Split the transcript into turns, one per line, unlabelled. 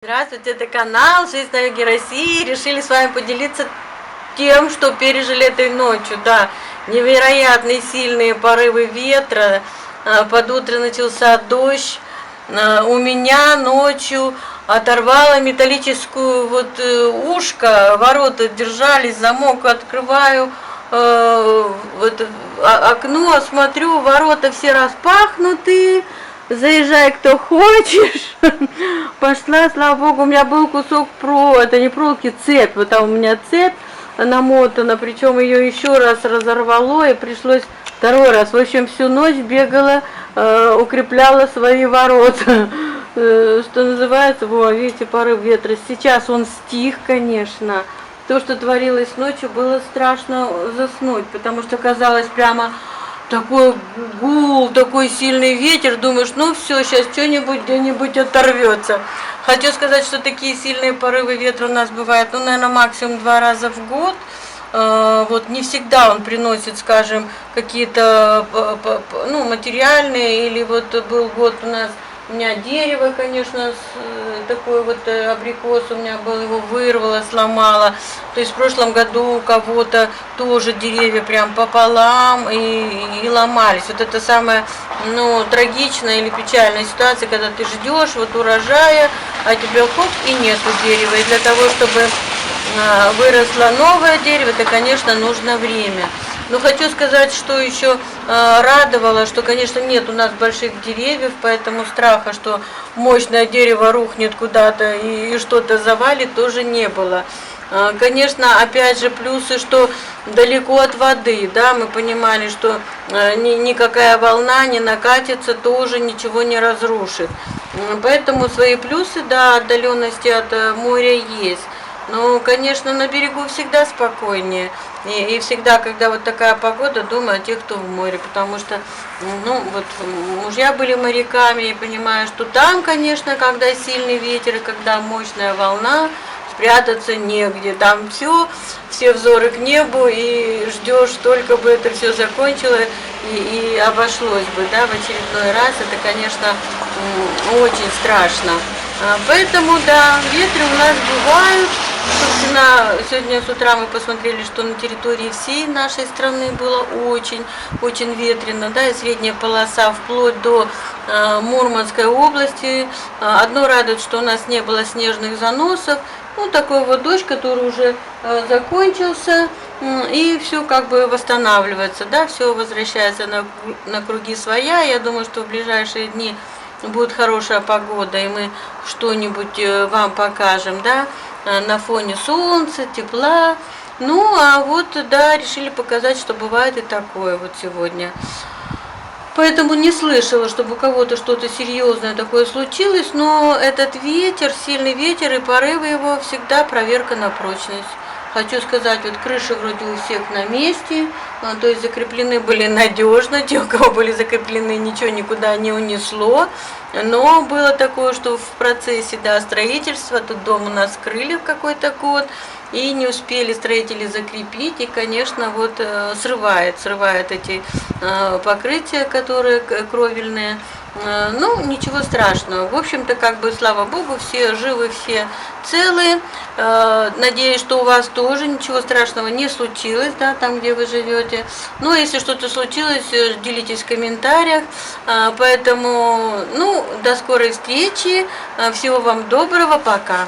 Здравствуйте, это канал «Жизнь на юге России». Решили с вами поделиться тем, что пережили этой ночью. Да, невероятные сильные порывы ветра. Под утро начался дождь. У меня ночью оторвало металлическую ушко. Ворота держались, замок открываю. Окно, смотрю, ворота все распахнуты. Заезжай, кто хочешь. Пошла, слава богу, у меня был кусок провода, не проволоки, цепь. Вот там у меня цепь намотана, причем ее еще раз разорвало, и пришлось второй раз. В общем, всю ночь бегала, укрепляла свои ворота. Что называется, видите, порыв ветра. Сейчас он стих, конечно. То, что творилось ночью, было страшно заснуть, потому что казалось прямо... Такой гул, такой сильный ветер, думаешь, ну все, сейчас что-нибудь где-нибудь оторвется. Хочу сказать, что такие сильные порывы ветра у нас бывают, наверное, максимум 2 раза в год. Не всегда он приносит, скажем, какие-то материальные, или был год у меня дерево, конечно, такой абрикос у меня был, его вырвало, сломало. То есть в прошлом году у кого-то тоже деревья прям пополам и ломались. Вот это самая, трагичная или печальная ситуация, когда ты ждешь урожая, а тебе хоп, и нету дерева. И для того, чтобы выросло новое дерево, это, конечно, нужно время. Но хочу сказать, что еще радовало, что, конечно, нет у нас больших деревьев, поэтому страха, что мощное дерево рухнет куда-то и что-то завалит, тоже не было. Конечно, опять же, плюсы, что далеко от воды, да, мы понимали, что никакая волна не накатится, тоже ничего не разрушит. Поэтому свои плюсы, да, отдаленности от моря есть. Но, конечно, на берегу всегда спокойнее. И всегда, когда такая погода, думаю о тех, кто в море. Потому что, мужья были моряками, и понимаю, что там, конечно, когда сильный ветер, и когда мощная волна, спрятаться негде. Там все взоры к небу, и ждешь, только бы это все закончилось и обошлось бы, да, в очередной раз. Это, конечно, очень страшно. Поэтому, да, ветры у нас бывают. Собственно, сегодня с утра мы посмотрели, что на территории всей нашей страны было очень ветрено, да, и средняя полоса вплоть до Мурманской области. Одно радует, что у нас не было снежных заносов. Такой дождь, который уже закончился, и все восстанавливается, да, все возвращается на круги своя. Я думаю, что в ближайшие дни будет хорошая погода, и мы что-нибудь вам покажем, да, на фоне солнца, тепла. Да, решили показать, что бывает и такое сегодня. Поэтому не слышала, чтобы у кого-то что-то серьезное такое случилось, но этот ветер, сильный ветер и порывы его всегда проверка на прочность. Хочу сказать, крыши вроде у всех на месте, то есть закреплены были надежно, те, у кого были закреплены, ничего никуда не унесло. Но было такое, что в процессе, да, строительства, тут дом у нас крыли в какой-то год, и не успели строители закрепить, и, конечно, срывает эти покрытия, которые кровельные. Ничего страшного. В общем-то, слава богу, все живы, все целы. Надеюсь, что у вас тоже ничего страшного не случилось, да, там, где вы живете. Если что-то случилось, делитесь в комментариях. Поэтому, до скорой встречи. Всего вам доброго. Пока.